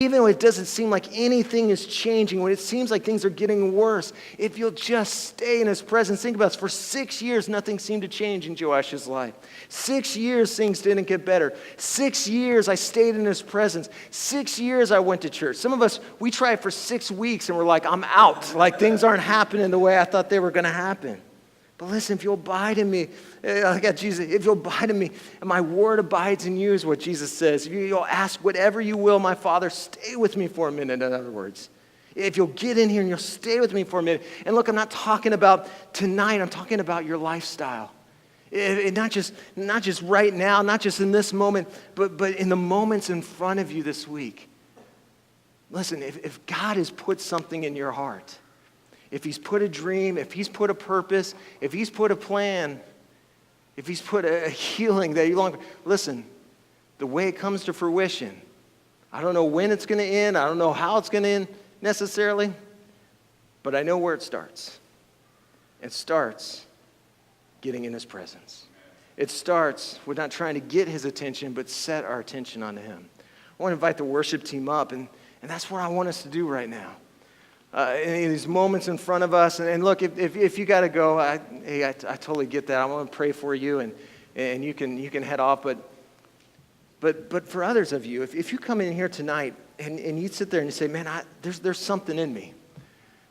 Even when it doesn't seem like anything is changing, when it seems like things are getting worse, if you'll just stay in his presence. Think about this. For 6 years, nothing seemed to change in Joash's life. 6 years, things didn't get better. 6 years, I stayed in his presence. 6 years, I went to church. Some of us, we try it for 6 weeks, and we're like, I'm out. Like, things aren't happening the way I thought they were going to happen. But listen, if you'll abide in me, I got Jesus, if you'll abide in me, and my word abides in you is what Jesus says. If you'll ask whatever you will, my Father, stay with me for a minute, in other words. If you'll get in here and you'll stay with me for a minute. And look, I'm not talking about tonight, I'm talking about your lifestyle. Not just right now, not just in this moment, but in the moments in front of you this week. Listen, if God has put something in your heart, if he's put a dream, if he's put a purpose, if he's put a plan, if he's put a healing that you long for, listen, the way it comes to fruition, I don't know when it's going to end, I don't know how it's going to end necessarily, but I know where it starts. It starts getting in his presence. It starts with not trying to get his attention, but set our attention on him. I want to invite the worship team up, and that's what I want us to do right now. In these moments in front of us, and look, if you got to go, I totally get that. I want to pray for you, and you can head off. But for others of you, if you come in here tonight and you sit there and you say, man, there's something in me,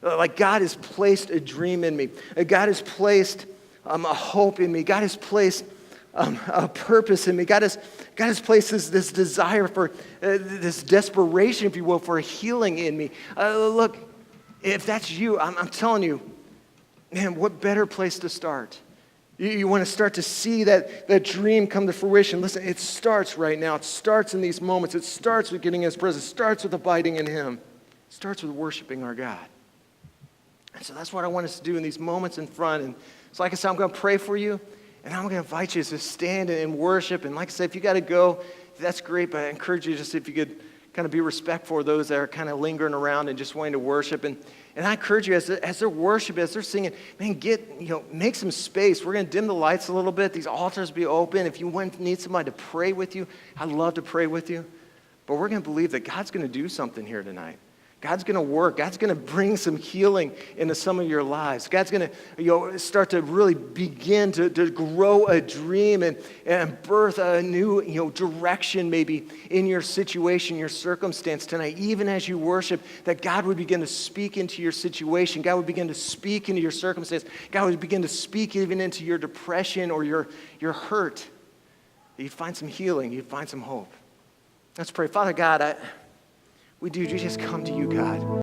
like God has placed a dream in me, God has placed a hope in me, God has placed a purpose in me, God has placed this desire for this desperation, if you will, for a healing in me. Look. If that's you, I'm telling you, man, what better place to start? You want to start to see that dream come to fruition. Listen, it starts right now. It starts in these moments. It starts with getting in his presence. It starts with abiding in him. It starts with worshiping our God. And so that's what I want us to do in these moments in front. And so like I said, I'm going to pray for you, and I'm going to invite you to stand and worship. And like I said, if you got to go, that's great, but I encourage you just if you could kind of be respectful of those that are kind of lingering around and just wanting to worship. And I encourage you as they're worshiping, as they're singing, man, make some space. We're going to dim the lights a little bit. These altars be open. If you need somebody to pray with you, I'd love to pray with you. But we're going to believe that God's going to do something here tonight. God's going to work. God's going to bring some healing into some of your lives. God's going to start to really begin to grow a dream and birth a new direction maybe in your situation, your circumstance tonight. Even as you worship, that God would begin to speak into your situation. God would begin to speak into your circumstance. God would begin to speak even into your depression or your hurt. You'd find some healing. You'd find some hope. Let's pray. Father God, we do just come to you, God.